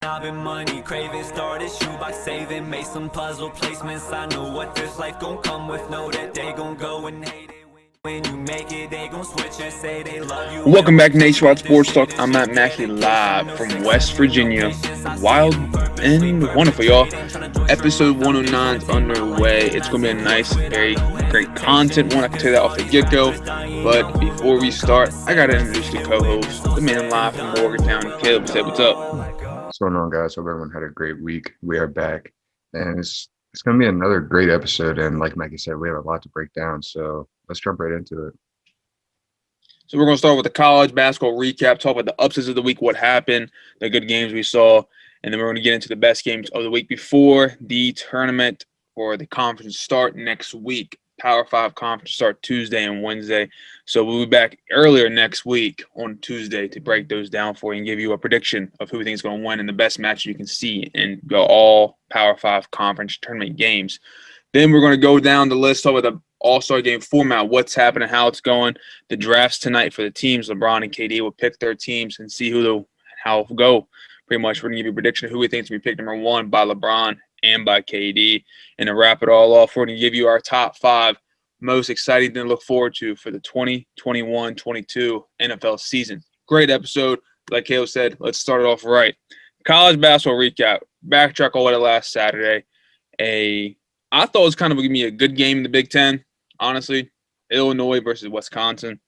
I've been money craving, started shoebox saving, made some puzzle placements. I know what this life gon' come with, know that they gon' go and hate it. When you make it, they gon' switch and say they love you. Welcome back to Nationwide Sports Talk. I'm Matt Mackey live from West Virginia. Wild and wonderful, y'all. Episode 109 is underway. It's going to be a nice, very great content one. I can tell you that off the get-go. But before we start, I got to introduce the co-host, the man live from Morgantown. Caleb, say what's up. What's going on, guys? Hope everyone had a great week. We are back, and it's going to be another great episode. And like Maggie said, we have a lot to break down. So let's jump right into it. So we're going to start with the college basketball recap, talk about the upsets of the week, what happened, the good games we saw, and then we're going to get into the best games of the week before the tournament or the conference start next week. Power 5 conference start Tuesday and Wednesday. So we'll be back earlier next week on Tuesday to break those down for you and give you a prediction of who we think is going to win and the best match you can see in all Power 5 conference tournament games. Then we're going to go down the list, talk about the All-Star game format, what's happening, how it's going, the drafts tonight for the teams. LeBron and KD will pick their teams and see how it'll go. Pretty much, we're going to give you a prediction of who we think is going to be picked number one by LeBron and by KD. And to wrap it all off, we're going to give you our top 5 most exciting to look forward to for the 2021-22 NFL season. Great episode. Like Caleb said, let's start it off right. College basketball recap. Backtrack all the way to last Saturday. I thought it was kind of going to be a good game in the Big Ten, honestly. Illinois versus Wisconsin.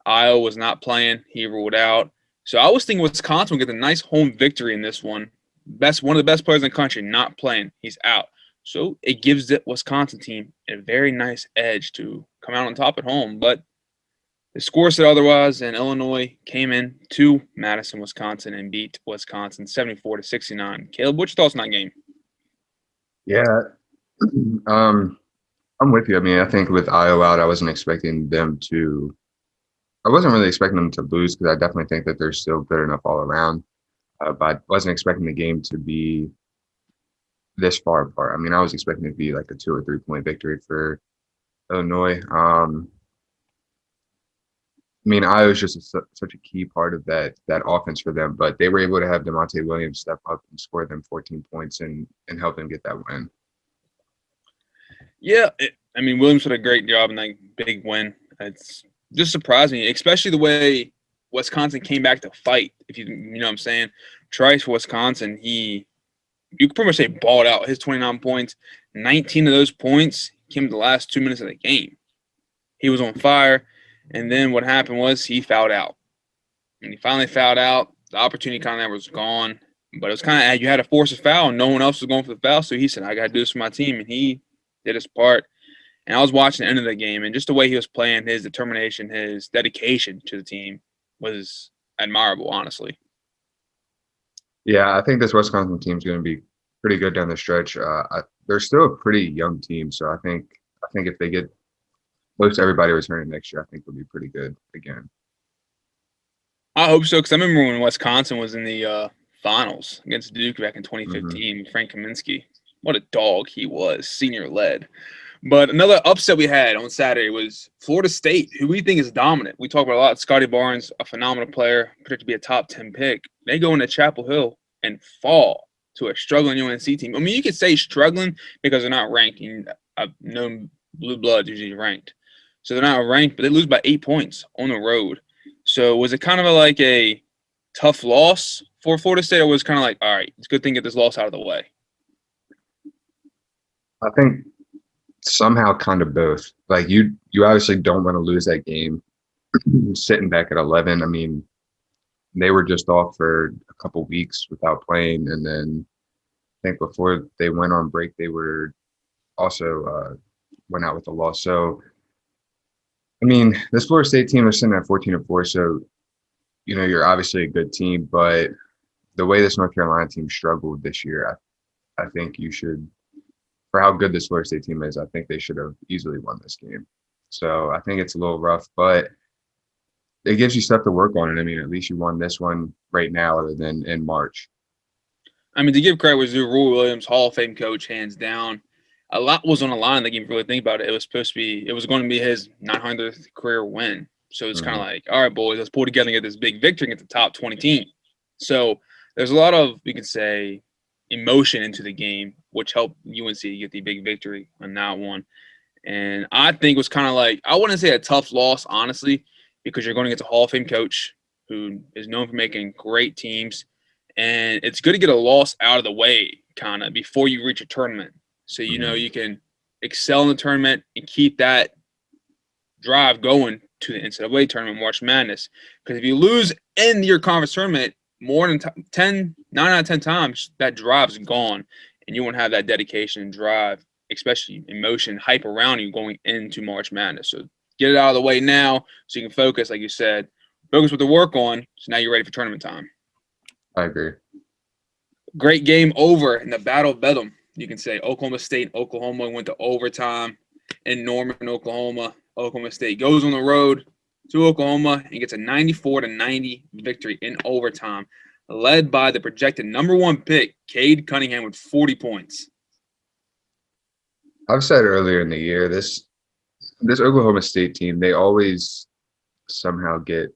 Iowa was not playing. He ruled out. So I was thinking Wisconsin would get a nice home victory in this one. One of the best players in the country not playing. He's out. So it gives the Wisconsin team a very nice edge to come out on top at home. But the score said otherwise, and Illinois came in to Madison, Wisconsin, and beat Wisconsin 74-69. Caleb, what's your thoughts on that game? Yeah, I'm with you. I mean, I think with Iowa out, I wasn't really expecting them to lose because I definitely think that they're still good enough all around. But I wasn't expecting the game to be this far apart. I mean, I was expecting it to be like a 2 or 3 point victory for Illinois. I mean, Iowa's just such a key part of that offense for them, but they were able to have Demonte Williams step up and score them 14 points and help them get that win. Yeah, Williams did a great job in that big win. It's just surprised me, especially the way Wisconsin came back to fight. If you know what I'm saying, Trice for Wisconsin, you could pretty much say balled out. His 29 points, 19 of those points came in the last 2 minutes of the game. He was on fire, and then what happened was he fouled out. When he finally fouled out, the opportunity kind of was gone. But it was kind of you had to force a foul, and no one else was going for the foul. So he said, "I got to do this for my team," and he did his part. And I was watching the end of the game, and just the way he was playing, his determination, his dedication to the team was admirable, honestly. Yeah, I think this Wisconsin team is going to be pretty good down the stretch. They're still a pretty young team, so I think if they get close to everybody returning next year, I think they'll be pretty good again. I hope so, because I remember when Wisconsin was in the finals against Duke back in 2015, Frank Kaminsky. What a dog he was, senior-led. But another upset we had on Saturday was Florida State, who we think is dominant. We talk about a lot. Scotty Barnes, a phenomenal player, predicted to be a top 10 pick. They go into Chapel Hill and fall to a struggling UNC team. I mean, you could say struggling because they're not ranked. I've known Blue Bloods usually ranked. So they're not ranked, but they lose by 8 points on the road. So was it kind of like a tough loss for Florida State, or was it kind of like, all right, it's a good thing to get this loss out of the way? I think somehow kind of both. Like you obviously don't want to lose that game sitting back at 11. I mean, they were just off for a couple weeks without playing, and then I think before they went on break, they were also went out with a loss. So, I mean, this Florida State team is sitting at 14-4, so you're obviously a good team, but the way this North Carolina team struggled this year, I think you should. For how good this Florida State team is, I think they should have easily won this game. So I think it's a little rough, but it gives you stuff to work on. And I mean, at least you won this one right now other than in March. I mean, to give credit with Roy Williams, Hall of Fame coach, hands down. A lot was on the line in the game. If you really think about it, it was going to be his 900th career win. So it's kind of like, all right, boys, let's pull together and get this big victory and get the top 20 team. So there's a lot of, we can say, emotion into the game, which helped UNC get the big victory on that one. And I think it was kind of like, I wouldn't say a tough loss, honestly, because you're going against a Hall of Fame coach who is known for making great teams. And it's good to get a loss out of the way, kind of, before you reach a tournament. So, you know, you can excel in the tournament and keep that drive going to the NCAA tournament, March Madness. Because if you lose in your conference tournament more than 9 out of 10 times, that drive's gone. And you won't have that dedication and drive, especially emotion, hype around you going into March Madness. So get it out of the way now so you can focus, like you said. Focus what to work on, so now you're ready for tournament time. I agree. Great game over in the Battle of Bedlam. You can say Oklahoma State and Oklahoma went to overtime in Norman, Oklahoma. Oklahoma State goes on the road to Oklahoma and gets a 94-90 victory in overtime, led by the projected number 1 pick, Cade Cunningham, with 40 points. I've said earlier in the year, this Oklahoma State team, they always somehow get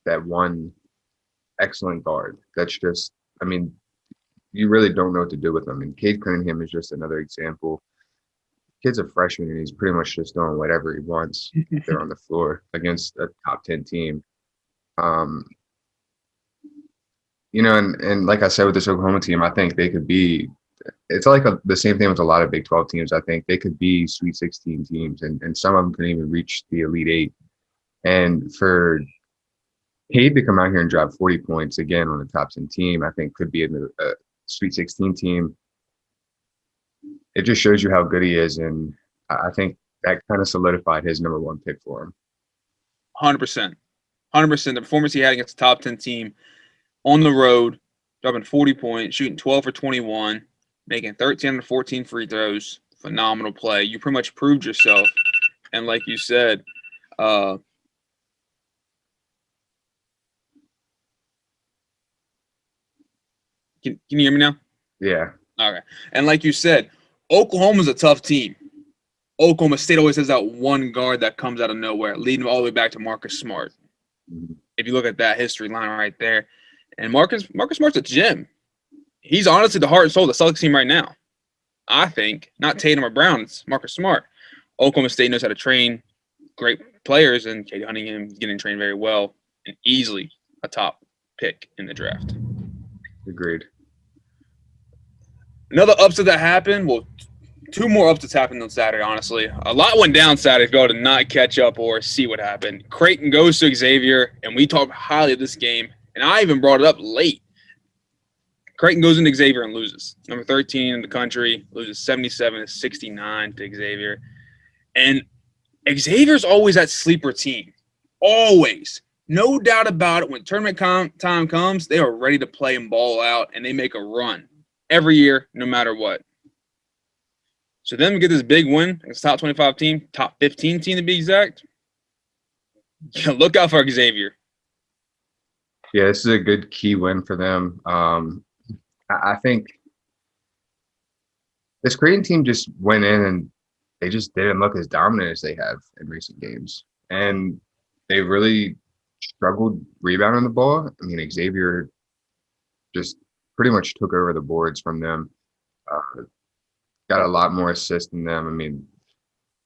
that one excellent guard. That's just, I mean, you really don't know what to do with them. And Cade Cunningham is just another example. Kid's a freshman, and he's pretty much just doing whatever he wants there on the floor against a top 10 team. You know, and like I said with this Oklahoma team, I think they could be – it's like the same thing with a lot of Big 12 teams. I think they could be Sweet 16 teams, and some of them could even reach the Elite Eight. And for Cade to come out here and drop 40 points again on a top 10 team, I think could be a Sweet 16 team. It just shows you how good he is, and I think that kind of solidified his number 1 pick for him. 100%. 100%. The performance he had against the top 10 team on the road, dropping 40 points, shooting 12 for 21, making 13 to 14 free throws. Phenomenal play. You pretty much proved yourself. And like you said, can you hear me now? Yeah. Okay. And like you said, Oklahoma's a tough team. Oklahoma State always has that one guard that comes out of nowhere, leading all the way back to Marcus Smart. Mm-hmm. If you look at that history line right there. And Marcus Smart's a gem. He's honestly the heart and soul of the Celtics team right now. I think. Not Tatum or Brown, it's Marcus Smart. Oklahoma State knows how to train great players, and Cade Cunningham is getting trained very well and easily a top pick in the draft. Agreed. Another upset that happened, well, 2 more upsets happened on Saturday, honestly. A lot went down Saturday if you go to not catch up or see what happened. Creighton goes to Xavier, and we talked highly of this game, and I even brought it up late. Creighton goes into Xavier and loses. Number 13 in the country, loses 77-69 to Xavier. And Xavier's always that sleeper team. Always. No doubt about it. When tournament time comes, they are ready to play and ball out, and they make a run every year, no matter what. So then we get this big win against top 25 team, top 15 team to be exact. Yeah, look out for Xavier. Yeah, this is a good key win for them. I think this Creighton team just went in and they just didn't look as dominant as they have in recent games. And they really struggled rebounding the ball. I mean, Xavier just pretty much took over the boards from them. Got a lot more assists than them. I mean,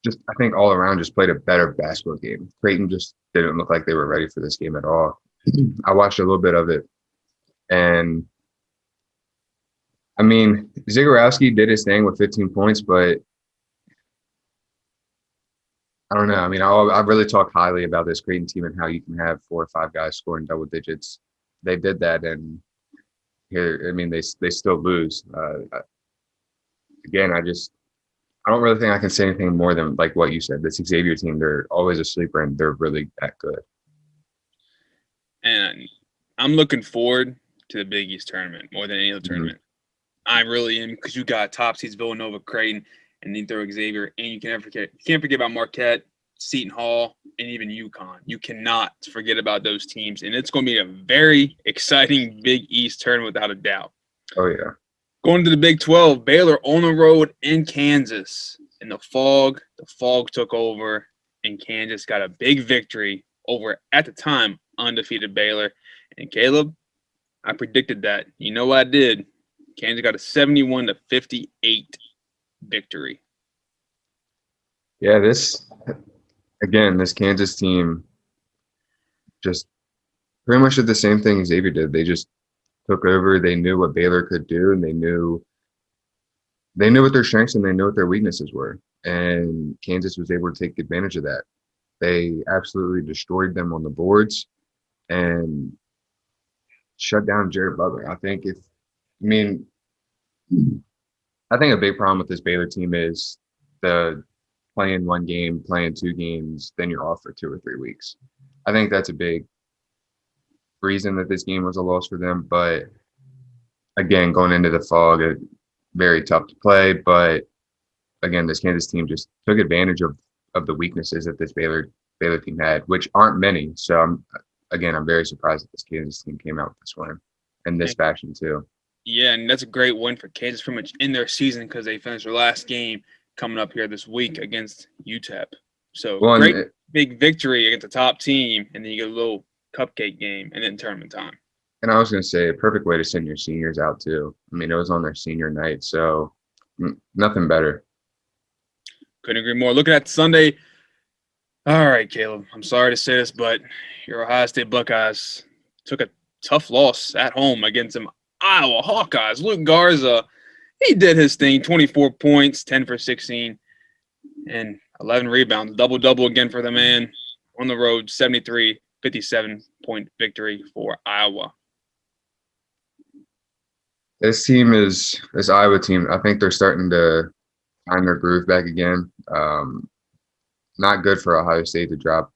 just I think all around just played a better basketball game. Creighton just didn't look like they were ready for this game at all. I watched a little bit of it, and I mean, Zagorowski did his thing with 15 points, but I don't know. I mean, I really talk highly about this Creighton team and how you can have 4 or 5 guys scoring double digits. They did that, and here, I mean, they still lose. Again, I don't really think I can say anything more than like what you said. This Xavier team, they're always a sleeper, and they're really that good. And I'm looking forward to the Big East tournament more than any other tournament. I really am, because you got top seeds Villanova, Creighton, and then throw Xavier, and you can't forget about Marquette, Seton Hall, and even UConn. You cannot forget about those teams, and it's going to be a very exciting Big East tournament without a doubt. Oh yeah. Going to the Big 12, Baylor on the road in Kansas. In the fog took over, and Kansas got a big victory over, at the time, undefeated Baylor. And Caleb, I predicted that. You know what I did? Kansas got a 71-58 victory. Yeah, this Kansas team just pretty much did the same thing Xavier did. They just took over. They knew what Baylor could do, and they knew what their strengths and they knew what their weaknesses were. And Kansas was able to take advantage of that. They absolutely destroyed them on the boards and shut down Jared Butler. I think a big problem with this Baylor team is the playing one game, playing two games, then you're off for 2 or 3 weeks. I think that's a big reason that this game was a loss for them. But again, going into the fog, very tough to play. But again, this Kansas team just took advantage of the weaknesses that this Baylor team had, which aren't many. So I'm very surprised that this Kansas team came out with this win in this fashion too. Yeah, and that's a great win for Kansas pretty much in their season because they finished their last game coming up here this week against UTEP. So great big victory against the top team, and then you get a little cupcake game and then tournament time. And I was going to say a perfect way to send your seniors out too. I mean, it was on their senior night, so nothing better. Couldn't agree more. Looking at Sunday, all right, Caleb, I'm sorry to say this, but your Ohio State Buckeyes took a tough loss at home against them Iowa Hawkeyes. Luke Garza, he did his thing, 24 points, 10 for 16, and 11 rebounds. Double-double again for the man on the road, 73-57-point victory for Iowa. This Iowa team, I think they're starting to find their groove back again. Not good for Ohio State to drop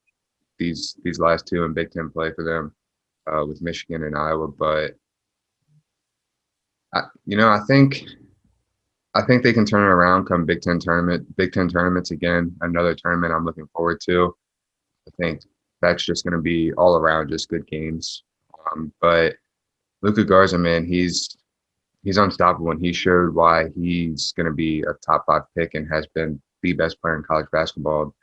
these last two in Big Ten play for them with Michigan and Iowa, but I think they can turn it around come Big Ten tournaments again. Another tournament I'm looking forward to. I think that's just going to be all around just good games. But Luka Garza, man, he's unstoppable, and he showed why he's going to be a top 5 pick and has been the best player in college basketball,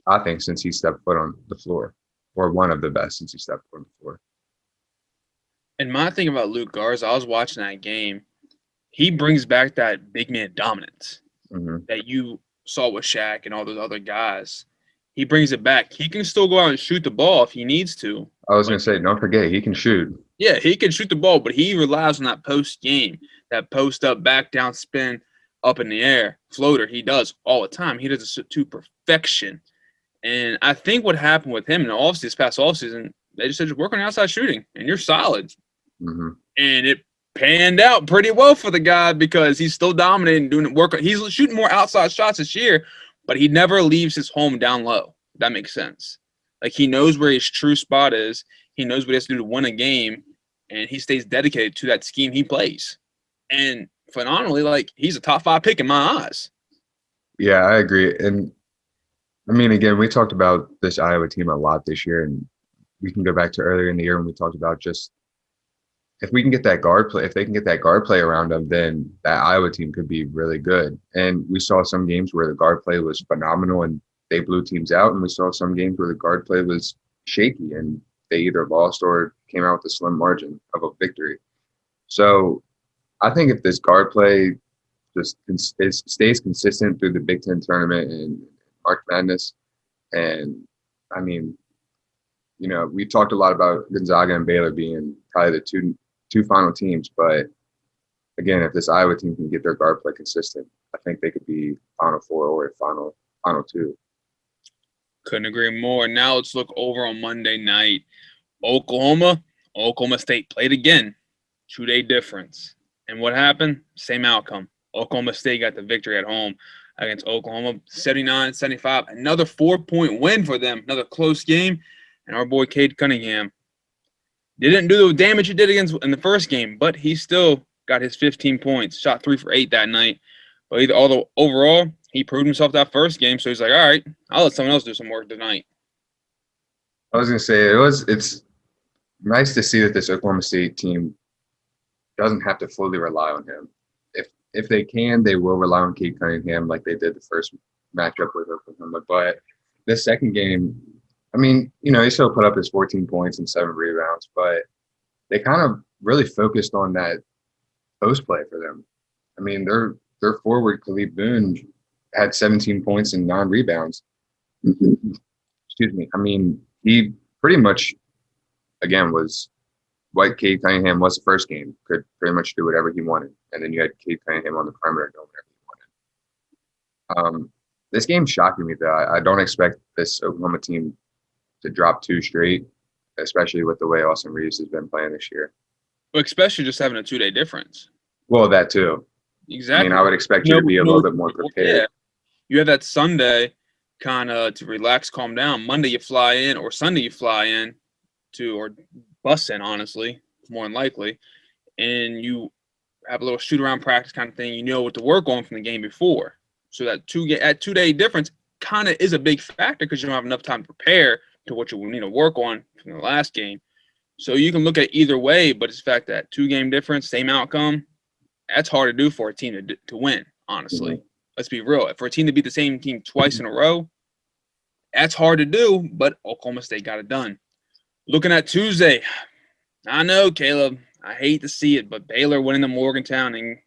I think, since he stepped foot on the floor, or one of the best since he stepped foot on the floor. And my thing about Luke Garza, I was watching that game. He brings back that big man dominance that you saw with Shaq and all those other guys. He brings it back. He can still go out and shoot the ball if he needs to. I was going to say, don't forget, he can shoot. Yeah, he can shoot the ball, but he relies on that post game, that post up, back down, spin, up in the air, floater. He does all the time. He does it to perfection. And I think what happened with him in the offseason, this past offseason, they just said, just work on outside shooting, and you're solid. Mm-hmm. And it panned out pretty well for the guy because he's still dominating, doing work. He's shooting more outside shots this year, but he never leaves his home down low. If that makes sense. Like, he knows where his true spot is. He knows what he has to do to win a game, and he stays dedicated to that scheme he plays. And phenomenally, like, he's a top 5 pick in my eyes. Yeah, I agree. And I mean, again, we talked about this Iowa team a lot this year, and we can go back to earlier in the year when we talked about just if we can get that guard play, if they can get that guard play around them, then that Iowa team could be really good. And we saw some games where the guard play was phenomenal and they blew teams out, and we saw some games where the guard play was shaky and they either lost or came out with a slim margin of a victory. So I think if this guard play just stays consistent through the Big Ten tournament and March Madness, and I mean, we've talked a lot about Gonzaga and Baylor being probably the two final teams, but again, if this Iowa team can get their guard play consistent, I think they could be Final Four or Final 2. Couldn't agree more. Now let's look over on Monday night. Oklahoma State played again. 2-day difference. And what happened? Same outcome. Oklahoma State got the victory at home against Oklahoma, 79-75. Another 4-point win for them. Another close game. And our boy Cade Cunningham didn't do the damage he did in the first game, but he still got his 15 points. Shot 3 for 8 that night. But overall, he proved himself that first game, so he's like, all right, I'll let someone else do some work tonight. I was going to say, it's nice to see that this Oklahoma State team doesn't have to fully rely on him. If they can, they will rely on Cade Cunningham like they did the first matchup with Oklahoma. But this second game, I mean, he still put up his 14 points and 7 rebounds, but they kind of really focused on that post play for them. I mean, their forward Khalid Boone had 17 points and 9 rebounds. Excuse me. I mean, he pretty much again was what Cade Cunningham was the first game. Could pretty much do whatever he wanted, and then you had Cade Cunningham on the perimeter doing whatever he wanted. This game's shocking me though. I don't expect this Oklahoma team to drop 2 straight, especially with the way Austin Reeves has been playing this year. Well, especially just having a 2-day difference. Well, that too. Exactly. I mean, I would expect you to be a little bit more prepared. Yeah. You have that Sunday kind of to relax, calm down. Monday you fly in, or Sunday you fly in or bus in, honestly, more than likely, and you have a little shoot around practice kind of thing. You know what to work on from the game before. So that 2-day difference kind of is a big factor because you don't have enough time to prepare to what you will need to work on from the last game. So you can look at either way, but it's the fact that 2-game difference, same outcome, that's hard to do for a team to win, honestly. Mm-hmm. Let's be real. For a team to beat the same team twice in a row, that's hard to do, but Oklahoma State got it done. Looking at Tuesday, I know, Caleb, I hate to see it, but Baylor winning to Morgantown and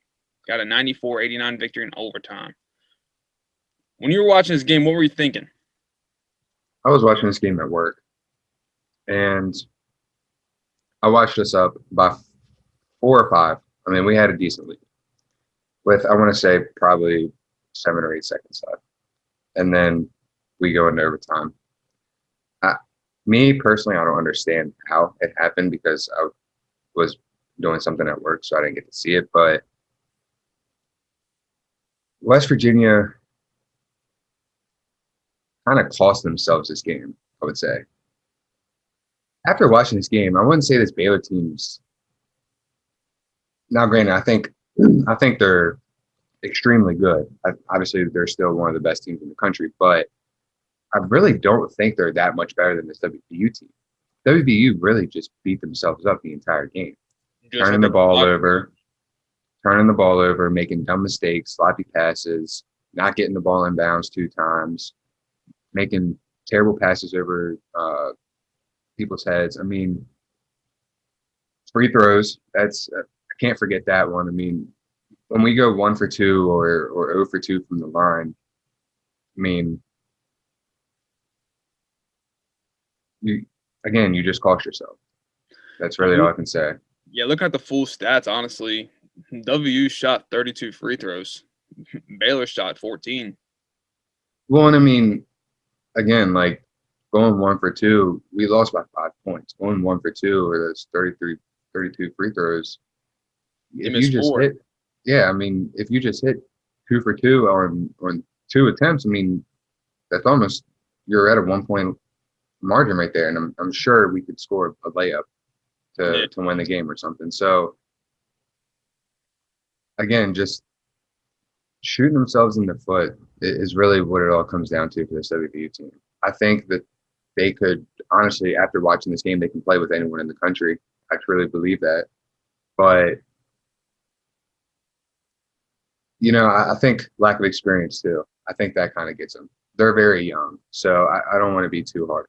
got a 94-89 victory in overtime. When you were watching this game, what were you thinking? I was watching this game at work, and I watched us up by 4 or 5. I mean, we had a decent lead with, I want to say, probably 7 or 8 seconds left. And then we go into overtime. Me, personally, I don't understand how it happened because I was doing something at work, so I didn't get to see it. But West Virginia kind of cost themselves this game, I would say. After watching this game, I wouldn't say this Baylor team's – now, granted, I think they're extremely good. Obviously, they're still one of the best teams in the country, but I really don't think they're that much better than this WVU team. WVU really just beat themselves up the entire game, turning the ball over, making dumb mistakes, sloppy passes, not getting the ball in bounds 2 times, making terrible passes over people's heads. I mean, free throws, I can't forget that one. I mean, when we go 1 for 2 or 0 for 2 from the line, I mean, you just cost yourself. That's really all I can say. Yeah, looking at the full stats, honestly, WU shot 32 free throws. Baylor shot 14. Well, and I mean, again, like going 1 for 2, we lost by 5 points. Going 1 for 2 or those 32 free throws. If you just hit, I mean, if you just hit 2 for 2 on 2 attempts, I mean, that's almost, you're at a 1-point margin right there, and I'm sure we could score a layup to win the game or something. So again, just shooting themselves in the foot is really what it all comes down to for this WVU team. I think that they could, honestly, after watching this game, they can play with anyone in the country. I truly believe that. But, you know, I think lack of experience too. I think that kind of gets them. They're very young, so I don't want to be too hard.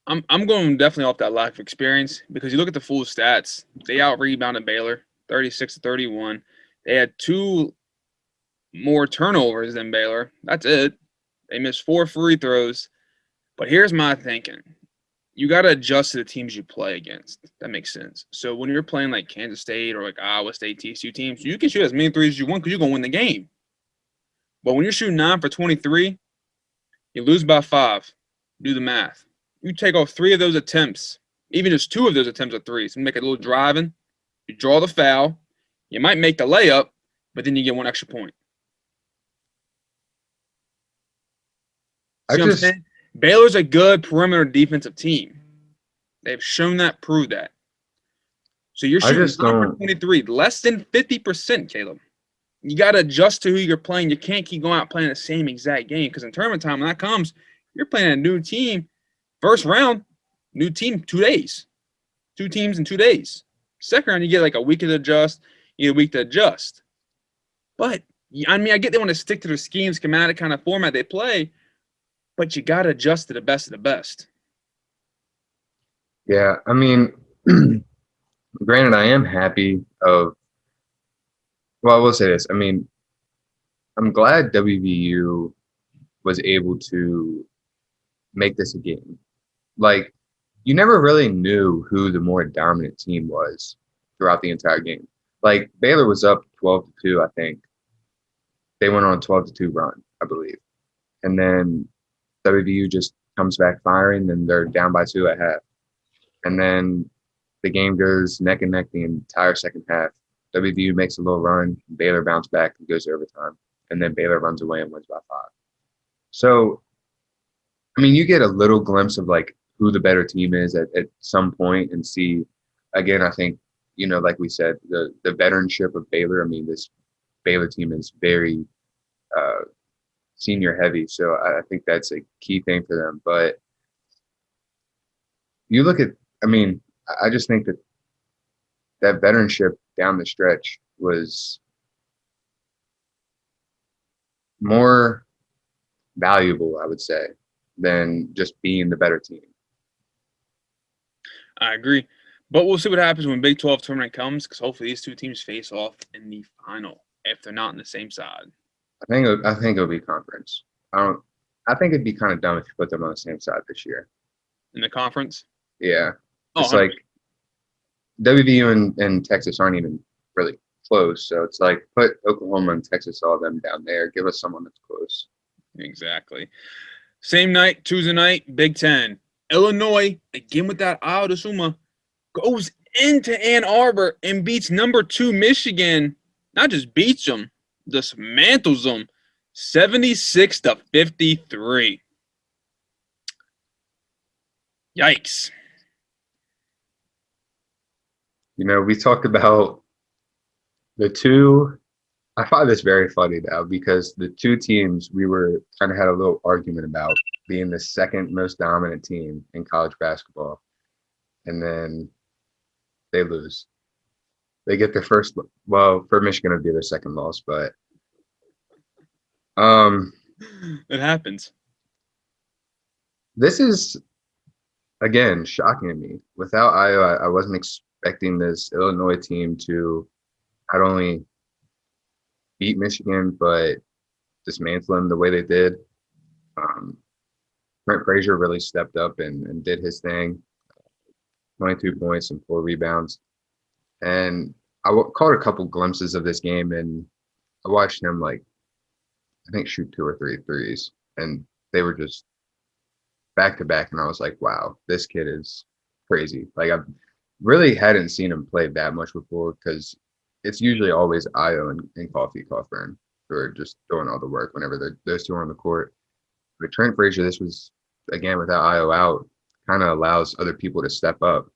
I'm going definitely off that lack of experience because you look at the full stats. They out-rebounded Baylor 36-31. They had 2 more turnovers than Baylor. That's it. They missed 4 free throws. But here's my thinking. You got to adjust to the teams you play against. That makes sense. So when you're playing like Kansas State or like Iowa State, TCU teams, you can shoot as many threes as you want because you're going to win the game. But when you're shooting 9 for 23, you lose by 5. Do the math. You take off 3 of those attempts, even just 2 of those attempts at threes, and make a little driving. You draw the foul. You might make the layup, but then you get 1 extra point. See what I'm saying? Baylor's a good perimeter defensive team. They've shown that, proved that. So you're shooting 9 for 23, less than 50%, Caleb. You got to adjust to who you're playing. You can't keep going out playing the same exact game because in tournament time, when that comes, you're playing a new team. First round, new team, 2 days. 2 teams in 2 days. Second round, you get like a week to adjust. You get a week to adjust. But, I mean, I get they want to stick to their scheme, schematic kind of format they play, but you got to adjust to the best of the best. Yeah, I mean, Granted, I am happy of. Well, I will say this. I mean, I'm glad WVU was able to make this a game. Like, you never really knew who the more dominant team was throughout the entire game. Like, Baylor was up 12-2, I think. They went on a 12-2 run, I believe. And then WVU just comes back firing, and they're down by 2 at half. And then the game goes neck and neck the entire second half. WVU makes a little run, Baylor bounces back and goes to overtime. And then Baylor runs away and wins by 5. So, I mean, you get a little glimpse of like who the better team is at some point and see, again, I think, like we said, the veteranship of Baylor. I mean, this Baylor team is very senior heavy. So I think that's a key thing for them. But you look at, I mean, I just think that veteranship down the stretch was more valuable, I would say, than just being the better team. I agree. But we'll see what happens when Big 12 tournament comes, because hopefully these two teams face off in the final if they're not on the same side. I think it'll be conference. I think it'd be kind of dumb if you put them on the same side this year. In the conference? Yeah. Oh, It's like WVU and Texas aren't even really close. So it's like put Oklahoma and Texas, all them down there. Give us someone that's close. Exactly. Same night, Tuesday night, Big Ten. Illinois, again with that Iowa de Suma, goes into Ann Arbor and beats number 2 Michigan. Not just beats them, dismantles them 76-53. Yikes. We talked about the two. I find this very funny now because the two teams we were kind of had a little argument about being the second most dominant team in college basketball. And then they lose. They get their first, well, for Michigan, it'd be their second loss, but It happens. this is, again, shocking to me. Without Iowa, I wasn't expecting this Illinois team to not only beat Michigan, but dismantle them the way they did. Trent Frazier really stepped up and did his thing. 22 points and 4 rebounds. And caught a couple glimpses of this game, and I watched him, I think, shoot 2 or 3 threes. And they were just back to back. And I was like, wow, this kid is crazy. I really hadn't seen him play that much before because it's usually always Io and Coffee Coffburn who are just doing all the work whenever those two are on the court. But Trent Frazier, this was, again, without Io out, kind of allows other people to step up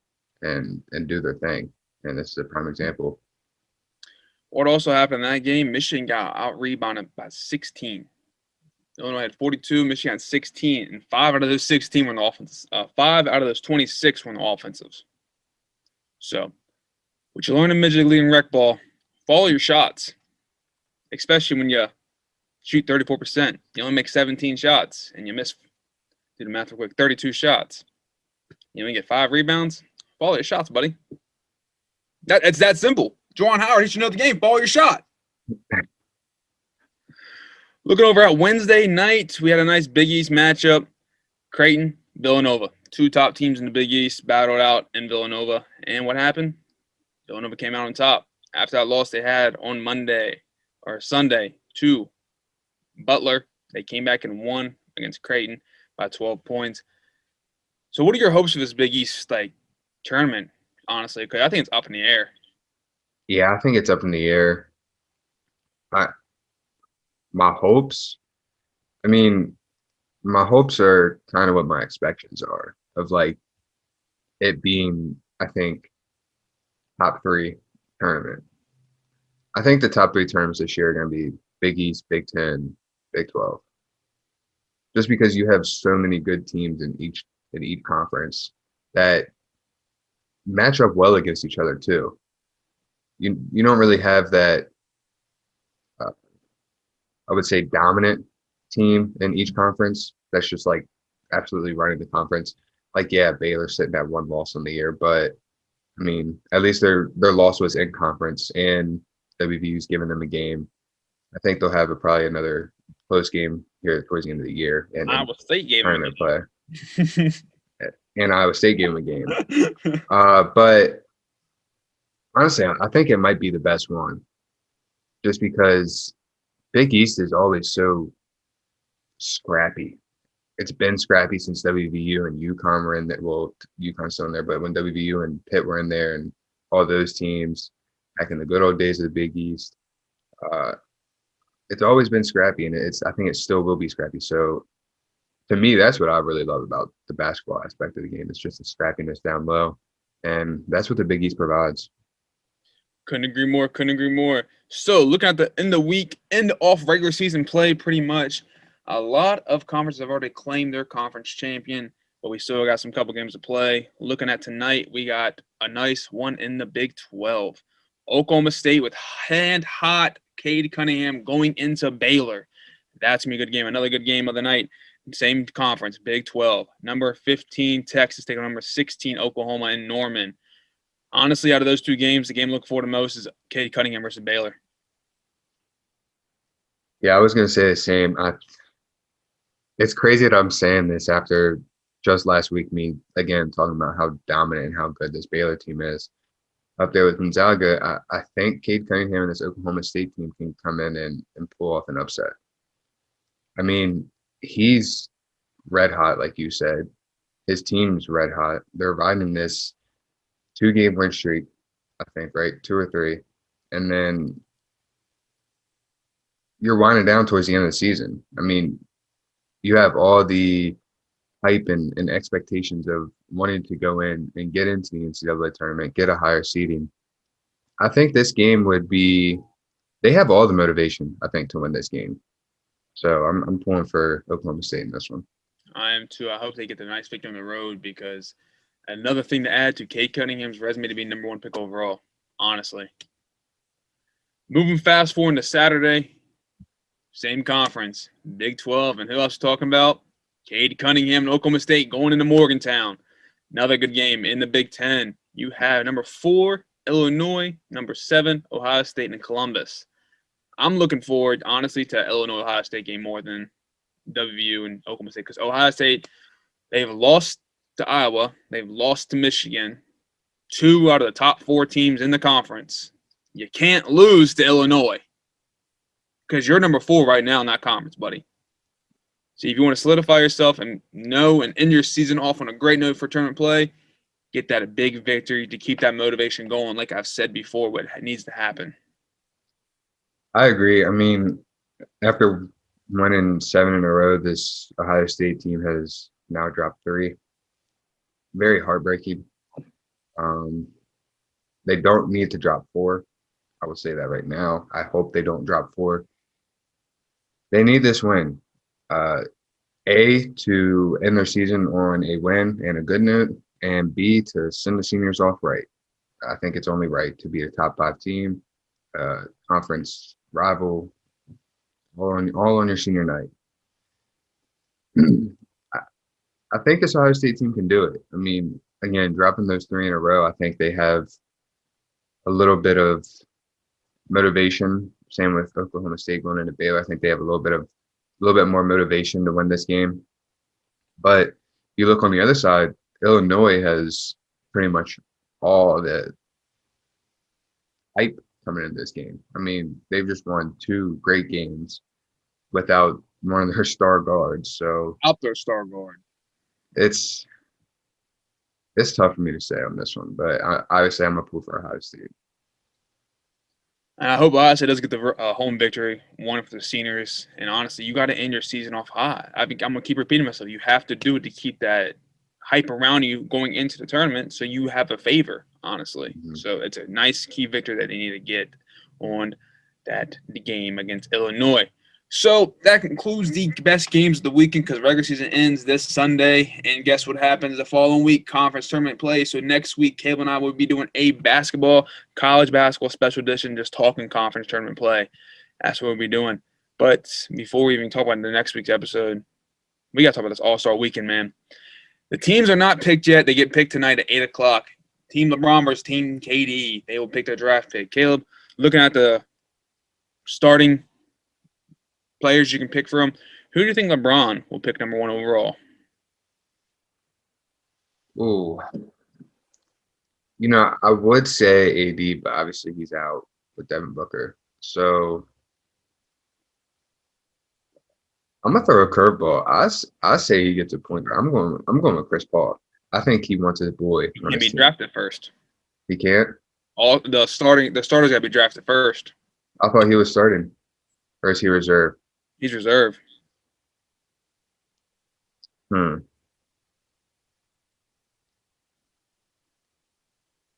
and do their thing. And this is a prime example. What also happened in that game, Michigan got out-rebounded by 16. Illinois had 42, Michigan had 16, and 5 out of those 16 were in the offense. 5 out of those 26 were in the offensives. So, what you learn in Major League and Rec Ball, follow your shots, especially when you shoot 34%. You only make 17 shots, and you miss, do the math real quick, 32 shots. You only get 5 rebounds. Follow your shots, buddy. It's that simple. Juwan Howard, he should know the game. Follow your shot. Looking over at Wednesday night, we had a nice Big East matchup. Creighton, Villanova. 2 top teams in the Big East battled out in Villanova. And what happened? Villanova came out on top. After that loss they had on Sunday to Butler, they came back and won against Creighton by 12 points. So what are your hopes for this Big East tournament, honestly? Because I think it's up in the air. Yeah, I think it's up in the air. My hopes are kind of what my expectations are of it being, I think, top 3 tournament. I think the top 3 tournaments this year are going to be Big East, Big 10, Big 12. Just because you have so many good teams in each conference that match up well against each other too. You don't really have that, I would say, dominant team in each conference that's just absolutely running the conference. Yeah, Baylor's sitting at 1 loss on the year, but I mean, at least their loss was in conference, and WVU's giving them a game. I think they'll have probably another close game here towards the end of the year and Iowa State gave him tournament play. a And Iowa State gave them a game. game. But honestly, I think it might be the best one, just because Big East is always so scrappy. It's been scrappy since WVU and UConn were in there. Well, UConn's still in there, but when WVU and Pitt were in there and all those teams back in the good old days of the Big East, it's always been scrappy, and I think it still will be scrappy. So to me, that's what I really love about the basketball aspect of the game. It's just the scrappiness down low, and that's what the Big East provides. Couldn't agree more. Couldn't agree more. So looking at the end of the week, end off regular season play, pretty much a lot of conferences have already claimed their conference champion, but we still got some couple games to play. Looking at tonight, we got a nice one in the Big 12. Oklahoma State with hand-hot Cade Cunningham going into Baylor. That's going to be a good game. Another good game of the night. Same conference, Big 12. Number 15, Texas taking number 16, Oklahoma and Norman. Honestly, out of those two games, the game I look forward to most is Cade Cunningham versus Baylor. Yeah, I was going to say the same. It's crazy that I'm saying this after just last week, me, again, talking about how dominant and how good this Baylor team is. Up there with Gonzaga, I think Cade Cunningham and this Oklahoma State team can come in and pull off an upset. I mean, he's red hot, like you said. His team's red hot. They're riding this 2-game win streak, I think, right? 2 or 3. And then you're winding down towards the end of the season. I mean, you have all the hype and expectations of wanting to go in and get into the NCAA tournament, get a higher seeding. I think this game they have all the motivation, I think, to win this game. So I'm pulling for Oklahoma State in this one. I am too. I hope they get the nice victory on the road, because another thing to add to Cade Cunningham's resume to be number 1 pick overall, honestly. Moving fast forward to Saturday, same conference, Big 12. And who else talking about? Cade Cunningham and Oklahoma State going into Morgantown. Another good game in the Big 10. You have number 4, Illinois, number 7, Ohio State, and Columbus. I'm looking forward, honestly, to Illinois-Ohio State game more than WVU and Oklahoma State, because Ohio State, they've lost to Iowa. They've lost to Michigan. 2 out of the top 4 teams in the conference. You can't lose to Illinois, because you're number 4 right now in that conference, buddy. So if you want to solidify yourself and end your season off on a great note for tournament play, get that a big victory to keep that motivation going. Like I've said before, what needs to happen. I agree. I mean, after winning 7 in a row, this Ohio State team has now dropped 3. Very heartbreaking. They don't need to drop 4. I will say that right now. I hope they don't drop 4. They need this win. To end their season on a win and a good note, and B, to send the seniors off right. I think it's only right to be a top 5 team, conference rival, all on your senior night. I think this Ohio State team can do it. I mean, again, dropping those 3 in a row, I think they have a little bit of motivation. Same with Oklahoma State going into Baylor. I think they have a little bit more motivation to win this game. But you look on the other side, Illinois has pretty much all the hype coming into this game. I mean, they've just won 2 great games without one of their star guards. So Out their star guard. it's tough for me to say on this one, but I would say I'm a pull for Ohio State. And I hope Ohio State does get the home victory, one for the seniors. And honestly, you got to end your season off high. I'm going to keep repeating myself. You have to do it to keep that hype around you going into the tournament so you have a favor, honestly. Mm-hmm. So it's a nice key victory that they need to get on the game against Illinois. So that concludes the best games of the weekend, because regular season ends this Sunday. And guess what happens the following week? Conference tournament play. So next week, Caleb and I will be doing a college basketball special edition, just talking conference tournament play. That's what we'll be doing. But before we even talk about the next week's episode, we got to talk about this All-Star weekend, man. The teams are not picked yet. They get picked tonight at 8 o'clock. Team LeBron versus Team KD. They will pick their draft pick. Caleb, looking at the starting players you can pick from, who do you think LeBron will pick number 1 overall? Ooh, I would say AD, but obviously he's out with Devin Booker. So I'm gonna throw a curveball. I say he gets a point guard. I'm going with Chris Paul. I think he wants his boy He on can his be team. drafted first. He can't. All the starters gotta be drafted first. I thought he was starting, or is he reserve? He's reserved. Hmm.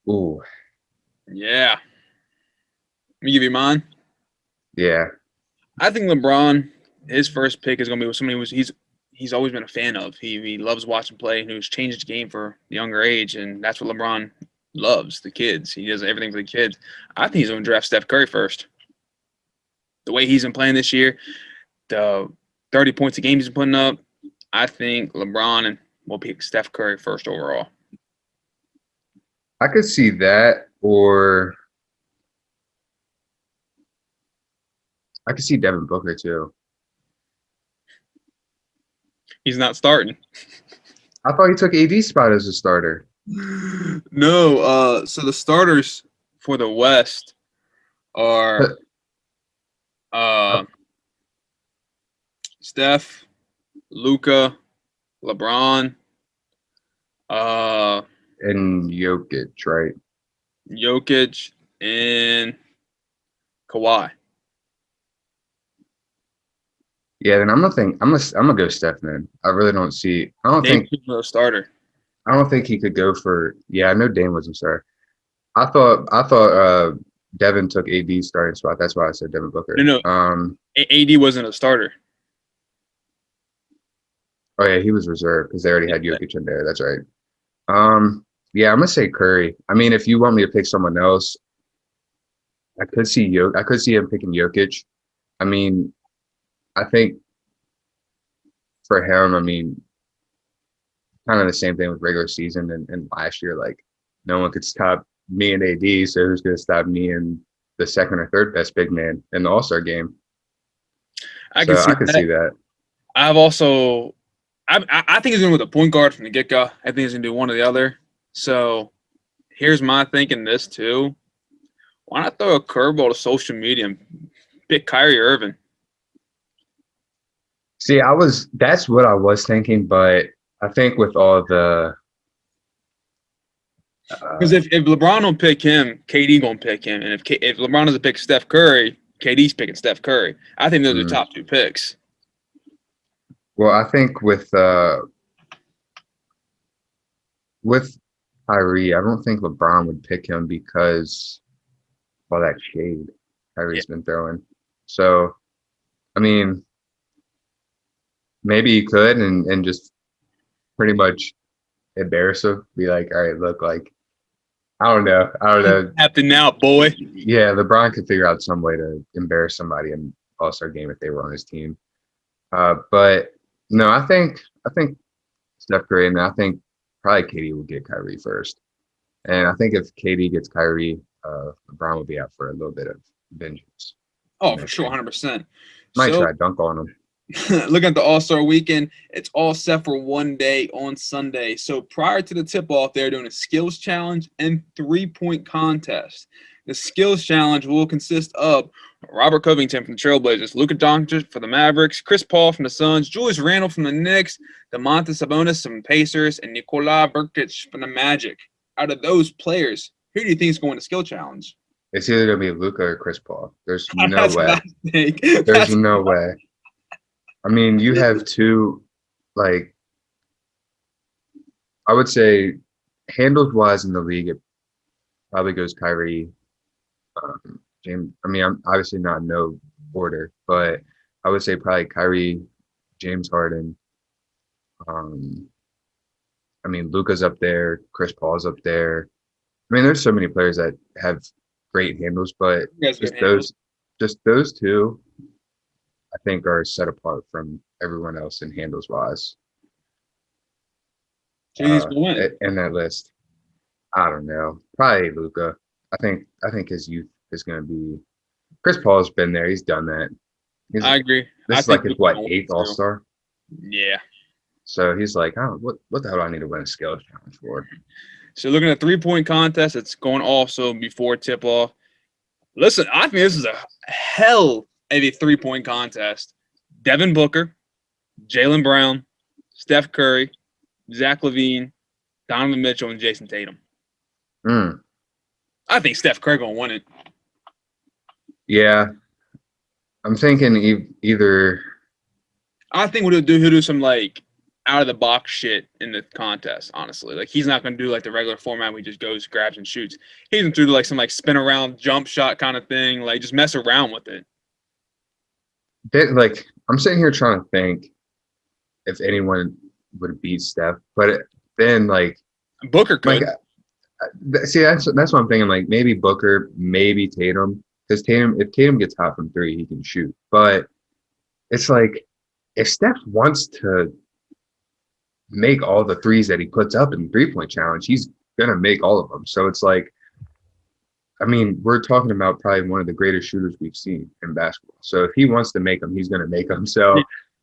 Ooh, Yeah. Let me give you mine. yeah. I think LeBron, his first pick is going to be with somebody he's always been a fan of. He loves watching play, and who's changed the game for the younger age, and that's what LeBron loves, the kids. He does everything for the kids. I think he's going to draft Steph Curry first. The way he's been playing this year, the 30 points a game he's been putting up, I think LeBron will pick Steph Curry first overall. I could see that, or I could see Devin Booker too. He's not starting. I thought he took AD's spot as a starter. No, so the starters for the West are Steph, Luka, LeBron, And Jokic, right? Jokic, and Kawhi. Yeah, then I'm gonna go Steph, man. I really don't see. I don't Dame think Kuzma a starter. he could go for. Yeah, I know Dame wasn't starter. I thought Devin took AD's starting spot. That's why I said Devin Booker. No. AD wasn't a starter. Oh yeah, he was reserved because they already had Jokic in there. That's right. Yeah, I'm gonna say Curry. I mean, if you want me to pick someone else, I could see him picking Jokic. I mean, I think for him, I mean, kind of the same thing with regular season and last year. Like, no one could stop me and AD, so who's going to stop me and the second or third best big man in the All-Star game? I can see that. I think he's going with a point guard from the get-go. I think he's going to do one or the other. So here's my thinking this too. Why not throw a curveball to social media and pick Kyrie Irving? See, that's what I was thinking, but I think with all the because if LeBron don't pick him, KD gonna pick him, and if LeBron doesn't pick Steph Curry, KD's picking Steph Curry. I think those are the top 2 picks. Well, I think with Kyrie, I don't think LeBron would pick him because all that shade Kyrie's been throwing. So, I mean, maybe he could and just pretty much embarrass him. Be like, all right, look, like, I don't know. Acting out, boy. Yeah, LeBron could figure out some way to embarrass somebody in All-Star game if they were on his team. But no, I think Steph Curry, and I think probably KD will get Kyrie first. And I think if KD gets Kyrie, LeBron will be out for a little bit of vengeance. Oh, for sure, 100%. Might try to dunk on him. Looking at the All-Star weekend, it's all set for one day on Sunday. So prior to the tip-off, they're doing a skills challenge and 3-point contest. The skills challenge will consist of Robert Covington from the Trailblazers, Luka Doncic for the Mavericks, Chris Paul from the Suns, Julius Randle from the Knicks, Domantas Sabonis from the Pacers, and Nikola Jokic from the Magic. Out of those players, who do you think is going to skill challenge? It's either going to be Luka or Chris Paul. There's no That's way. There's no way. I mean, you have two, like, I would say handles-wise in the league, it probably goes Kyrie, James. I mean, I'm obviously not in no order, but I would say probably Kyrie, James Harden. I mean, Luka's up there, Chris Paul's up there. I mean, there's so many players that have great handles, but just those two, I think, are set apart from everyone else in handles wise. So who's going to win? In that list. I don't know. Probably Luca. I think his youth is going to be. Chris Paul's been there. He's done that. He's I agree. This I is like think his Luka's what gonna win eighth it All too. Star. Yeah. So he's like, oh, what the hell do I need to win a skills challenge for? So looking at 3-point contest, it's going also before tip off. Listen, I think this is a hell of a 3-point contest. Devin Booker, Jalen Brown, Steph Curry, Zach LaVine, Donovan Mitchell, and Jason Tatum. Mm, I think Steph Curry gonna win it. yeah, I'm thinking either. I think he'll do some like out of the box shit in the contest. Honestly, like he's not gonna do like the regular format where he just goes, grabs, and shoots. He's gonna do like some like spin around jump shot kind of thing. Like just mess around with it. Like I'm sitting here trying to think if anyone would beat Steph, but then like Booker like could. see that's what I'm thinking. Like maybe Booker, maybe Tatum, because if Tatum gets hot from three, he can shoot. But it's like if Steph wants to make all the threes that he puts up in the 3-point challenge, he's gonna make all of them. So it's like, I mean, we're talking about probably one of the greatest shooters we've seen in basketball. So if he wants to make them, he's gonna make them. So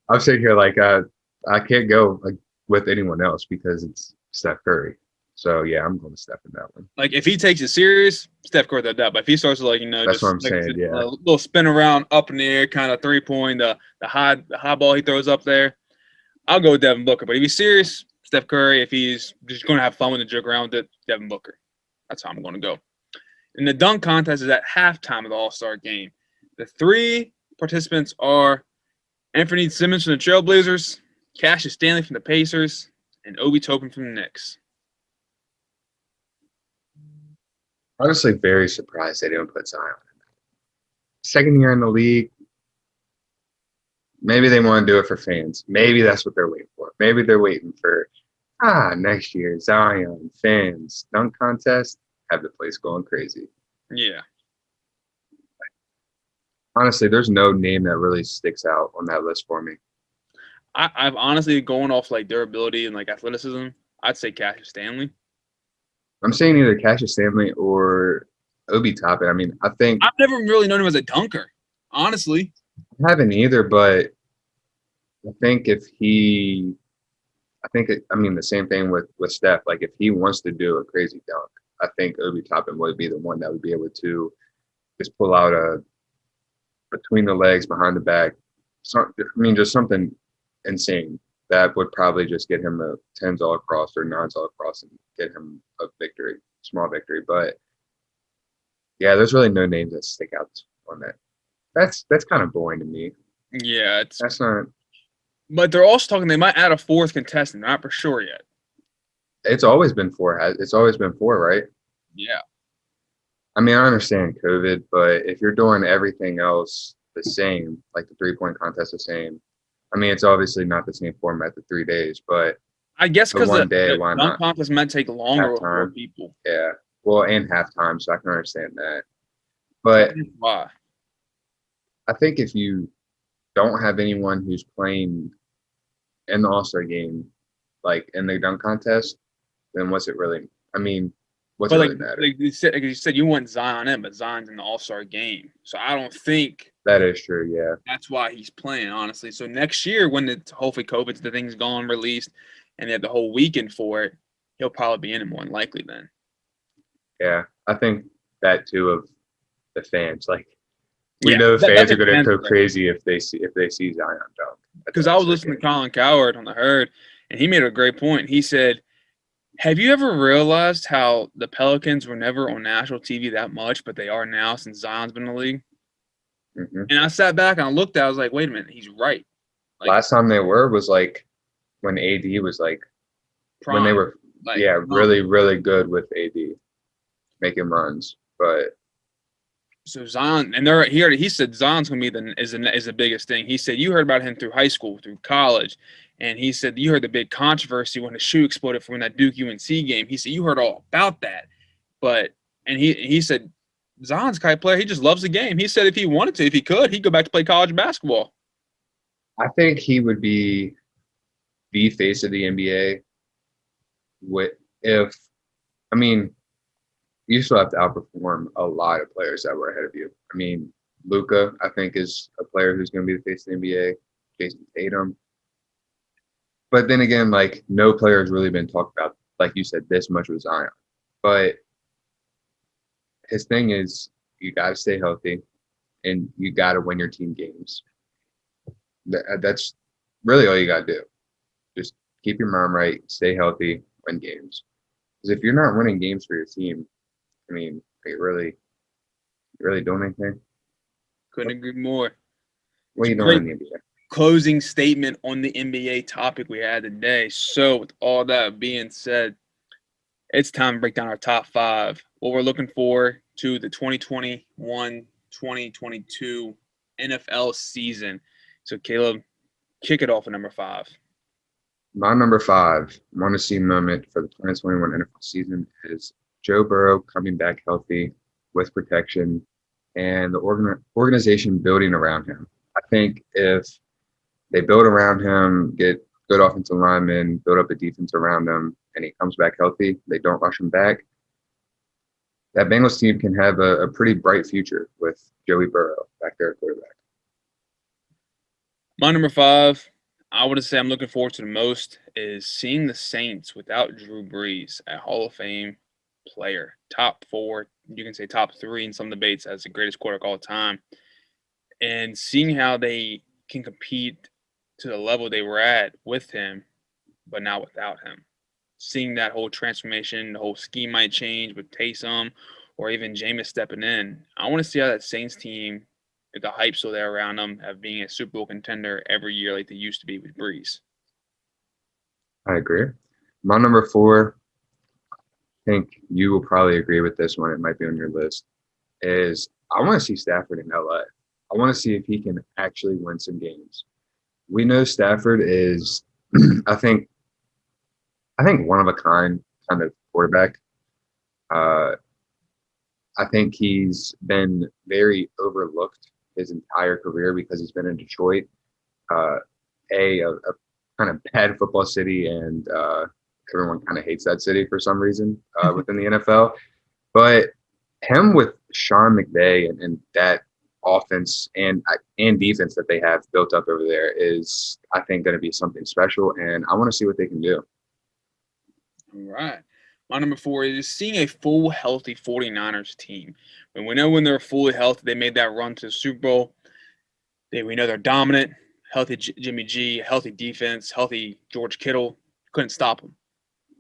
I'm sitting here like I can't go like with anyone else because it's Steph Curry. So yeah, I'm going to Steph in that one. Like if he takes it serious, Steph Curry that. But if he starts to like That's just what I'm like saying. Yeah, a little spin around up in the air, kind of 3-point, the high ball he throws up there, I'll go with Devin Booker. But if he's serious, Steph Curry. If he's just going to have fun with it, joke around with it, Devin Booker. That's how I'm going to go. And the dunk contest is at halftime of the All-Star game. The 3 participants are Anthony Simmons from the Trailblazers, Cassius Stanley from the Pacers, and Obi Toppin from the Knicks. honestly, very surprised they didn't put Zion in that. Second year in the league. Maybe they want to do it for fans. Maybe that's what they're waiting for. Maybe they're waiting for next year Zion fans dunk contest, have the place going crazy. Yeah. Honestly, there's no name that really sticks out on that list for me. I've honestly going off like durability and like athleticism, I'd say Cassius Stanley. I'm saying either Cassius Stanley or Obi Toppin. I mean, I think I've never really known him as a dunker, honestly. I haven't either, but I think I mean the same thing with Steph. Like if he wants to do a crazy dunk, I think Obi Toppin would be the one that would be able to just pull out a between the legs, behind the back. Just something insane that would probably just get him a 10s all across or 9s all across and get him a victory, small victory. But yeah, there's really no names that stick out on that. That's kind of boring to me. Yeah, That's not. but they're also talking they might add a 4th contestant, not for sure yet. It's always been 4. It's always been 4, right? Yeah. I mean, I understand COVID, but if you're doing everything else the same, like the 3-point contest the same, I mean, it's obviously not the same format the 3 days, but I guess because one day, the why dunk not? contest might take longer with more Halftime. people. Yeah. Well, and halftime, so I can understand that. But Why? I think if you don't have anyone who's playing in the All-Star game, like in the dunk contest, then what's it really? I mean, what's But it really matter? like you said, you want Zion in, but Zion's in the All-Star game, so I don't think That is true. Yeah. that's why he's playing. Honestly, so next year when hopefully the thing's gone released, and they have the whole weekend for it, he'll probably be in it more than likely then. Yeah. I think that too of the fans. Like we Yeah, know the fans that's are a going to fan go thing. crazy if they see Zion dunk. Because I was listening to Colin Cowherd on the Herd, and he made a great point. He said, have you ever realized how the Pelicans were never on national TV that much, but they are now since Zion's been in the league? Mm-hmm. And I sat back and I looked at it, I was like, wait a minute, he's right. Like, Last time they were was like when AD was like when they were like, really really good with AD making runs, but So Zion, and he said Zion's gonna be is the biggest thing. He said you heard about him through high school, through college, and he said you heard the big controversy when the shoe exploded from that Duke UNC game. He said you heard all about that, and he said Zion's kind of player. He just loves the game. He said if he wanted to, if he could, he'd go back to play college basketball. I think he would be the face of the NBA. I mean, you still have to outperform a lot of players that were ahead of you. I mean, Luca, I think, is a player who's going to be the face of the NBA. Jason Tatum. But then again, like, no player has really been talked about, like you said, this much with Zion. But his thing is, you got to stay healthy, and you got to win your team games. That's really all you got to do. Just keep your mind right, stay healthy, win games. Because if you're not winning games for your team, I mean, are you really doing anything? Couldn't agree more. What are you It's doing in great the NBA? closing statement on the NBA topic we had today. So, with all that being said, it's time to break down our top 5. What we're looking for to the 2021-2022 NFL season. So, Caleb, kick it off at number 5. My number 5 want-to-see moment for the 2021 NFL season is Joe Burrow coming back healthy with protection and the organization building around him. I think if they build around him, get good offensive linemen, build up a defense around him, and he comes back healthy, they don't rush him back, that Bengals team can have a pretty bright future with Joey Burrow back there at quarterback. My number 5, I would say I'm looking forward to the most is seeing the Saints without Drew Brees, a Hall of Fame player, top 4, you can say top 3 in some debates as the greatest quarterback of all time, and seeing how they can compete to the level they were at with him, but not without him. Seeing that whole transformation, the whole scheme might change with Taysom or even Jameis stepping in. I want to see how that Saints team, if the hype still there around them, of being a Super Bowl contender every year like they used to be with Brees. I agree. My number 4, I think you will probably agree with this one. It might be on your list. Is I want to see Stafford in LA. I want to see if he can actually win some games. We know Stafford is, I think one of a kind of quarterback. I think he's been very overlooked his entire career because he's been in Detroit, a kind of bad football city, and everyone kind of hates that city for some reason within the NFL. But him with Sean McVay and that offense and defense that they have built up over there is, I think, going to be something special, and I want to see what they can do. All right. My number 4 is seeing a full, healthy 49ers team. We know when they're fully healthy, they made that run to the Super Bowl. We know they're dominant, healthy Jimmy G, healthy defense, healthy George Kittle. Couldn't stop them.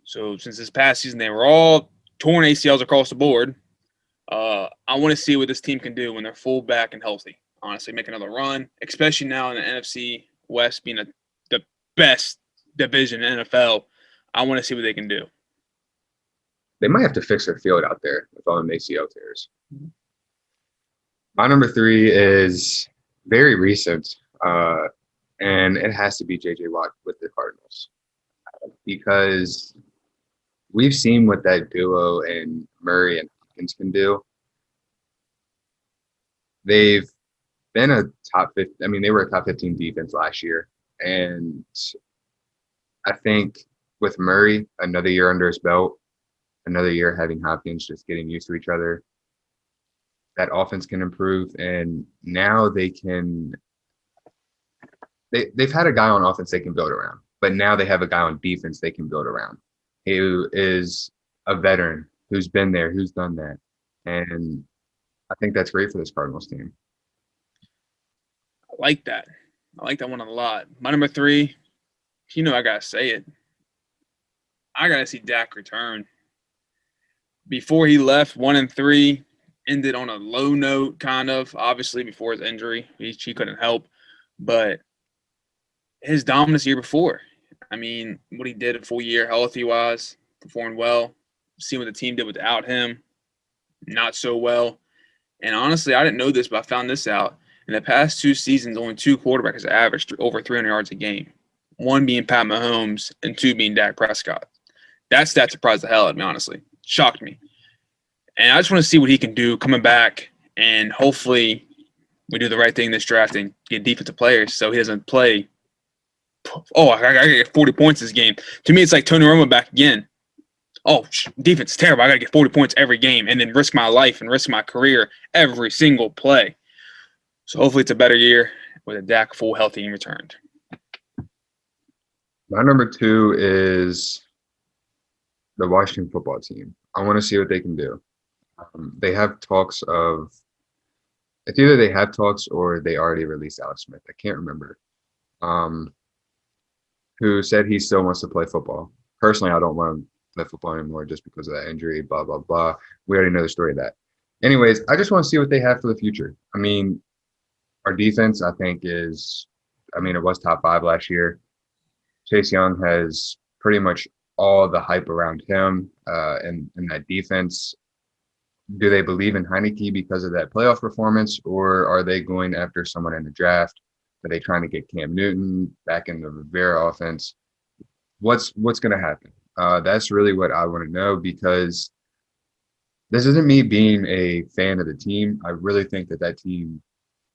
So since this past season, they were all torn ACLs across the board. I want to see what this team can do when they're full back and healthy. Honestly, make another run, especially now in the NFC West being the best division in NFL. I want to see what they can do. They might have to fix their field out there with all the ACL tears. My number 3 is very recent, and it has to be J.J. Watt with the Cardinals because we've seen what that duo and Murray and Hopkins can do. They've been a top 15. I mean, they were a top 15 defense last year, and I think with Murray, another year under his belt, another year having Hopkins just getting used to each other, that offense can improve, and now they can. They've had a guy on offense they can build around, but now they have a guy on defense they can build around, who is a veteran, who's been there, who's done that, and I think that's great for this Cardinals team. I like that. I like that one a lot. My number 3, I gotta say it. I gotta see Dak return. Before he left, 1-3, ended on a low note, kind of. Obviously, before his injury, he couldn't help. But his dominance year before, I mean, what he did a full year healthy-wise, performed well. Seeing what the team did without him, not so well. And honestly, I didn't know this, but I found this out. In the past 2 seasons, only 2 quarterbacks have averaged over 300 yards a game. 1 being Pat Mahomes and 2 being Dak Prescott. That stat surprised the hell out of me, honestly. Shocked me. And I just want to see what he can do coming back, and hopefully we do the right thing this draft and get defensive players so he doesn't play. Oh, I got to get 40 points this game. To me, it's like Tony Romo back again. defense is terrible. I got to get 40 points every game and then risk my life and risk my career every single play. So hopefully it's a better year with a Dak full healthy and returned. My number 2 is the Washington football team. I want to see what they can do. They have talks of – it's either they have talks or they already released Alex Smith. I can't remember. Who said he still wants to play football. Personally, I don't want to play football anymore just because of that injury, blah, blah, blah. We already know the story of that. Anyways, I just want to see what they have for the future. I mean, our defense, I think, it was top 5 last year. Chase Young has pretty much all the hype around him and that defense. Do they believe in Heineke because of that playoff performance, or are they going after someone in the draft? Are they trying to get Cam Newton back in the Rivera offense? What's going to happen? That's really what I want to know, because this isn't me being a fan of the team. I really think that team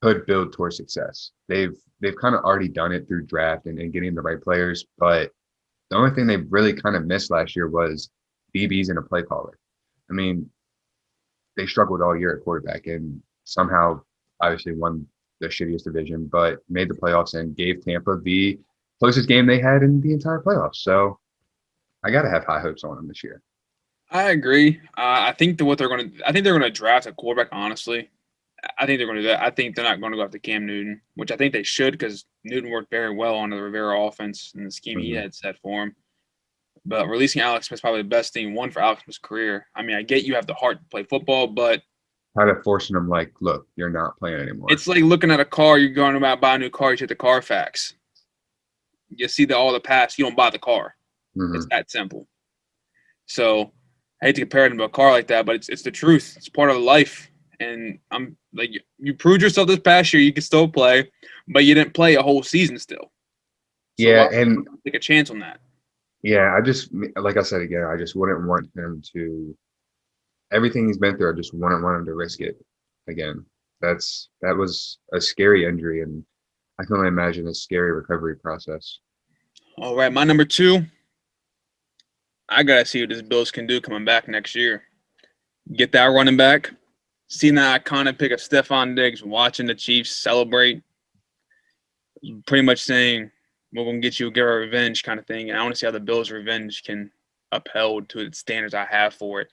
could build towards success. They've kind of already done it through draft and getting the right players, but the only thing they really kind of missed last year was DBs and a play caller. I mean, they struggled all year at quarterback and somehow obviously won the shittiest division, but made the playoffs and gave Tampa the closest game they had in the entire playoffs. So I got to have high hopes on them this year. I agree. I think they're going to draft a quarterback, honestly. I think they're going to do that. I think they're not going to go after Cam Newton, which I think they should, because Newton worked very well on the Rivera offense and the scheme he had set for him. But releasing Alex Smith is probably the best thing, one, for Alex Smith's career. I mean, I get you have the heart to play football, but kind of forcing them like, look, you're not playing anymore. It's like looking at a car. You're going about buy a new car. You hit the Carfax. You see all the past. You don't buy the car. Mm-hmm. It's that simple. So I hate to compare it to a car like that, but it's the truth. It's part of life. And I'm like, you proved yourself this past year. You can still play, but you didn't play a whole season still. So yeah, and take a chance on that. Yeah, like I said again, I just wouldn't want him to. Everything he's been through, I just wouldn't want him to risk it again. That was a scary injury, and I can only imagine a scary recovery process. All right, my number 2. I gotta see what this Bills can do coming back next year. Get that running back. Seeing that iconic pick of Stephon Diggs, watching the Chiefs celebrate, pretty much saying, we're going to get you, get our revenge kind of thing. And I want to see how the Bills' revenge can upheld to the standards I have for it.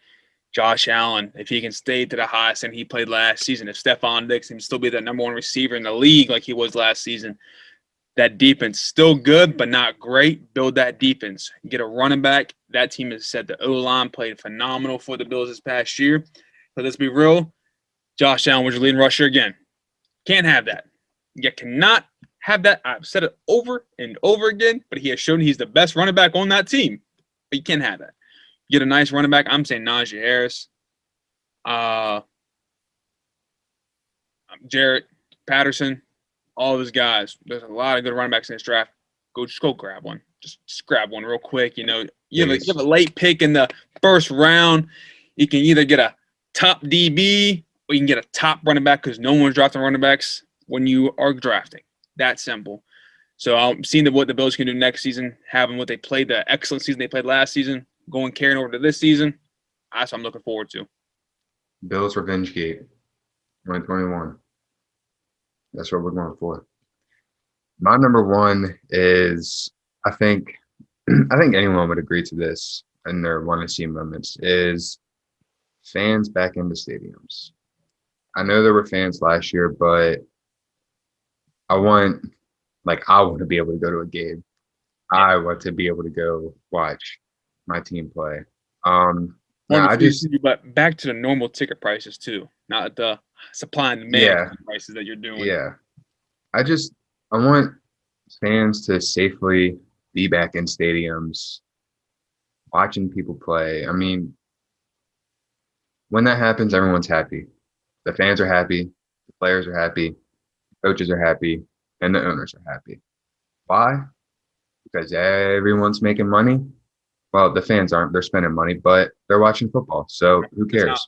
Josh Allen, if he can stay to the highest and he played last season, if Stephon Diggs can still be the number 1 receiver in the league like he was last season, that defense still good but not great. Build that defense. Get a running back. That team has said the O-line played phenomenal for the Bills this past year. But let's be real. Josh Allen was your leading rusher again. Can't have that. You cannot have that. I've said it over and over again, but he has shown he's the best running back on that team. But you can't have that. Get a nice running back. I'm saying Najee Harris, Jarrett Patterson, all those guys. There's a lot of good running backs in this draft. Just go grab one. Just grab one real quick. You know, you have a late pick in the first round. You can either get a top DB or you can get a top running back, because no one's drafting running backs when you are drafting. That simple. So I'm seeing what the Bills can do next season, having what they played, the excellent season they played last season, going carrying over to this season. That's what I'm looking forward to. Bills Revenge Gate, 2021. That's what we're going for. My number 1 is, I think anyone would agree to this in their want to see moments, is fans back into stadiums. I know there were fans last year, but I want to be able to go to a game. I want to be able to go watch my team play. But back to the normal ticket prices too, not the supply and demand prices that you're doing. Yeah, I want fans to safely be back in stadiums, watching people play. I mean, when that happens, everyone's happy. The fans are happy, the players are happy, coaches are happy, and the owners are happy. Why? Because everyone's making money. Well, the fans aren't. They're spending money, but they're watching football. So who cares?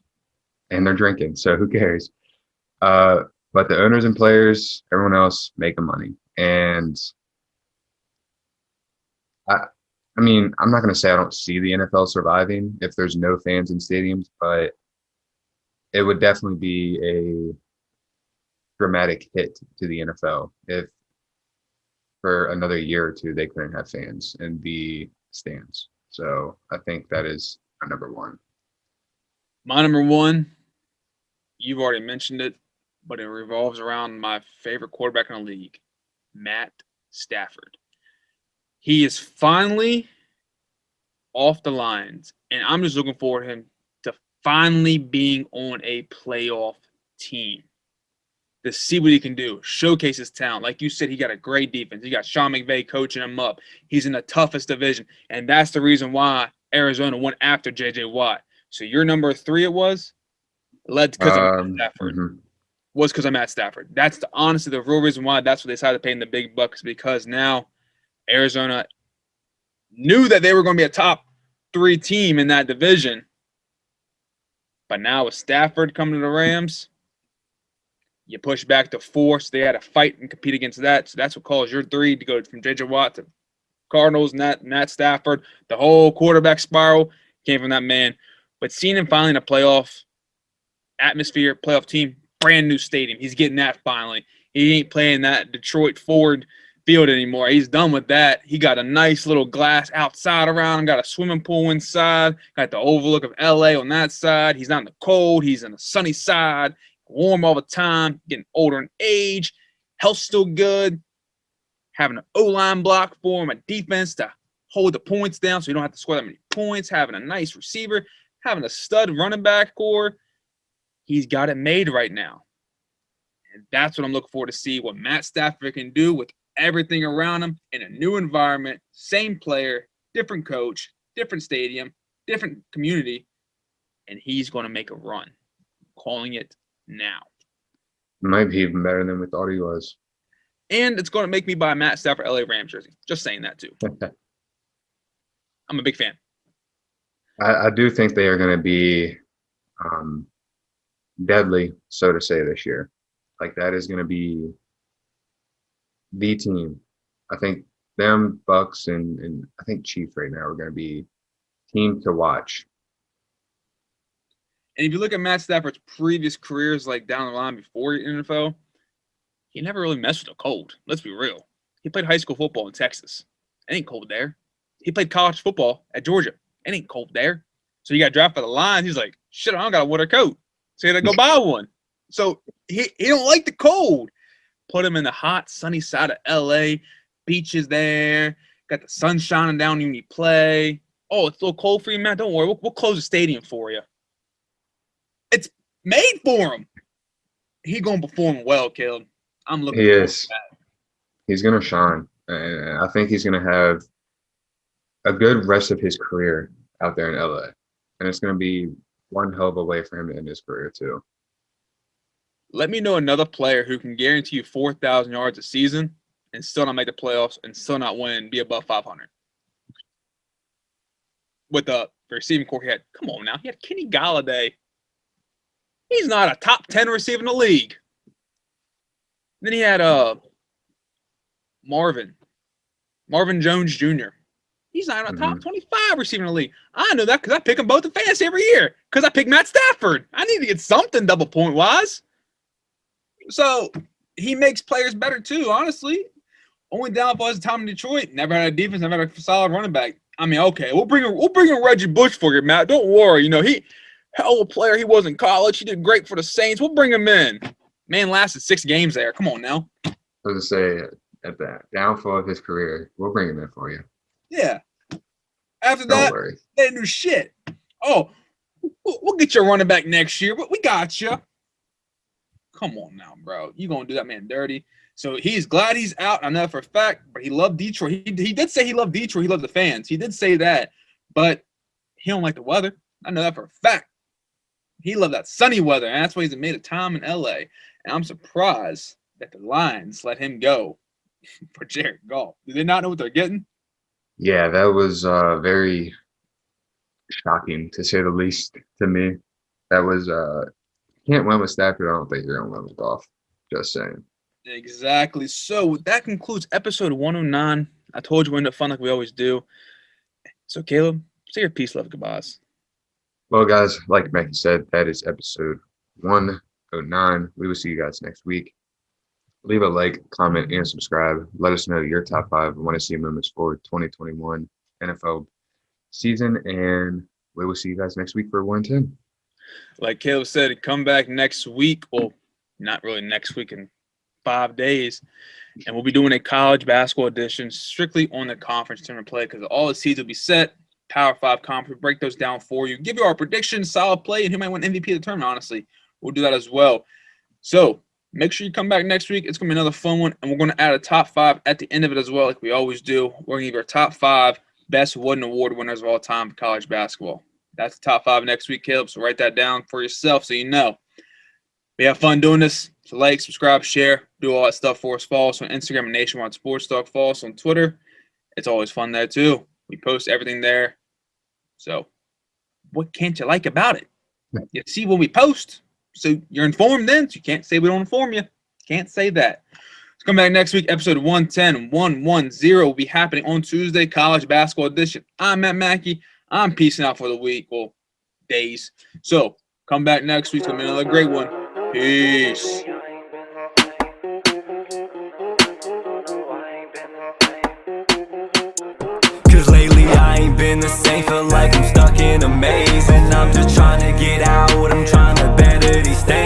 And they're drinking. So who cares? But the owners and players, everyone else making money. And I mean, I'm not going to say I don't see the NFL surviving if there's no fans in stadiums, but it would definitely be a dramatic hit to the NFL if for another year or two they couldn't have fans in the stands. So I think that is my number one. My number one, you've already mentioned it, but it revolves around my favorite quarterback in the league, Matt Stafford. He is finally off the lines, and I'm just looking forward to him to finally being on a playoff team to see what he can do, showcase his talent. Like you said, he got a great defense. He got Sean McVay coaching him up. He's in the toughest division, and that's the reason why Arizona went after J.J. Watt. So your number 3 it was? Led because of Matt Stafford. Mm-hmm. Was because of Matt Stafford. That's honestly the real reason why that's what they decided to pay him the big bucks, because now Arizona knew that they were going to be a top 3 team in that division. But now with Stafford coming to the Rams, you push back to 4, so they had to fight and compete against that. So that's what caused your 3 to go from J.J. Watt to Cardinals, Matt Stafford. The whole quarterback spiral came from that man. But seeing him finally in a playoff atmosphere, playoff team, brand new stadium, he's getting that finally. He ain't playing that Detroit Ford Field anymore. He's done with that. He got a nice little glass outside around him, got a swimming pool inside, got the overlook of LA on that side. He's not in the cold. He's in the sunny side, warm all the time, getting older in age. Health's still good. Having an O-line block for him, a defense to hold the points down so you don't have to score that many points, having a nice receiver, having a stud running back core. He's got it made right now. And that's what I'm looking forward to see, what Matt Stafford can do with everything around him in a new environment, same player, different coach, different stadium, different community, and he's going to make a run. I'm calling it now. Might be even better than we thought he was. And it's going to make me buy a Matt Stafford LA Rams jersey. Just saying that too. I'm a big fan. I do think they are going to be deadly, so to say, this year. Like, that is going to be the team. I think them, Bucks, and I think Chiefs right now are going to be team to watch. And if you look at Matt Stafford's previous careers, like down the line before NFL, he never really messed with a cold. Let's be real. He played high school football in Texas. It ain't cold there. He played college football at Georgia. It ain't cold there. So he got drafted by the Lions. He's like, shit, I don't got a winter coat. So he had to go buy one. So he don't like the cold. Put him in the hot, sunny side of L.A. Beaches there. Got the sun shining down when you play. Oh, it's a little cold for you, Matt? Don't worry. We'll close the stadium for you. It's made for him. He going to perform well, Caleb. I'm looking forward to that. He's going to shine. And I think he's going to have a good rest of his career out there in LA. And it's going to be one hell of a way for him to end his career, too. Let me know another player who can guarantee you 4,000 yards a season and still not make the playoffs and still not win, be above 500. With the receiving core he had, come on now, he had Kenny Golladay. He's not a top 10 receiver in the league. Then he had Marvin Jones Jr. He's not a top 25 receiver in the league. I know that because I pick them both in fantasy every year because I pick Matt Stafford. I need to get something double point wise. So he makes players better too, honestly. Only downfall is time in Detroit. Never had a defense, never had a solid running back. I mean, okay, we'll bring in Reggie Bush for you, Matt. Don't worry. You know, he hell of a player. He was in college. He did great for the Saints. We'll bring him in. Man lasted 6 games there. Come on now. I was going to say, at the downfall of his career, we'll bring him in for you. Yeah. After that, they didn't do shit. Oh, we'll get your running back next year. We got you. Come on now, bro. You going to do that man dirty. So he's glad he's out. I know for a fact, but he loved Detroit. He did say he loved Detroit. He loved the fans. He did say that, but he don't like the weather. I know that for a fact. He loved that sunny weather, and that's why he's made a time in L.A. And I'm surprised that the Lions let him go for Jared Goff. Do they not know what they're getting? Yeah, that was very shocking, to say the least, to me. That was can't win with Stafford. I don't think you're going to win with Goff. Just saying. Exactly. So that concludes episode 109. I told you we're into fun like we always do. So, Caleb, say your peace, love, goodbyes. Well, guys, like Mackie said, that is episode 109. We will see you guys next week. Leave a like, comment, and subscribe. Let us know your top 5 want to see moments for 2021 NFL season, and we will see you guys next week for 110. Like Caleb said, come back next week. Well, not really next week, in 5 days. And we'll be doing a college basketball edition strictly on the conference tournament play because all the seeds will be set. Power 5 conference, break those down for you. Give you our predictions, solid play, and who might win MVP of the tournament, honestly. We'll do that as well. So make sure you come back next week. It's going to be another fun one, and we're going to add a top 5 at the end of it as well, like we always do. We're going to give you our top 5 best Wooden Award winners of all time for college basketball. That's the top 5 next week, Caleb, so write that down for yourself so you know. We have fun doing this. So like, subscribe, share, do all that stuff for us. Follow us on Instagram and Nationwide Sports Talk. Follow us on Twitter. It's always fun there too. We post everything there. So what can't you like about it? You see when we post, so you're informed then. So you can't say we don't inform you. Can't say that. Let's come back next week. Episode 110 will be happening on Tuesday, college basketball edition. I'm Matt Mackey. I'm peacing out for the week, well, days. So come back next week. It's going to be another great one. Peace. Cause lately I ain't been the same, feel like I'm stuck in a maze. And I'm just trying to get out, I'm trying to better these things.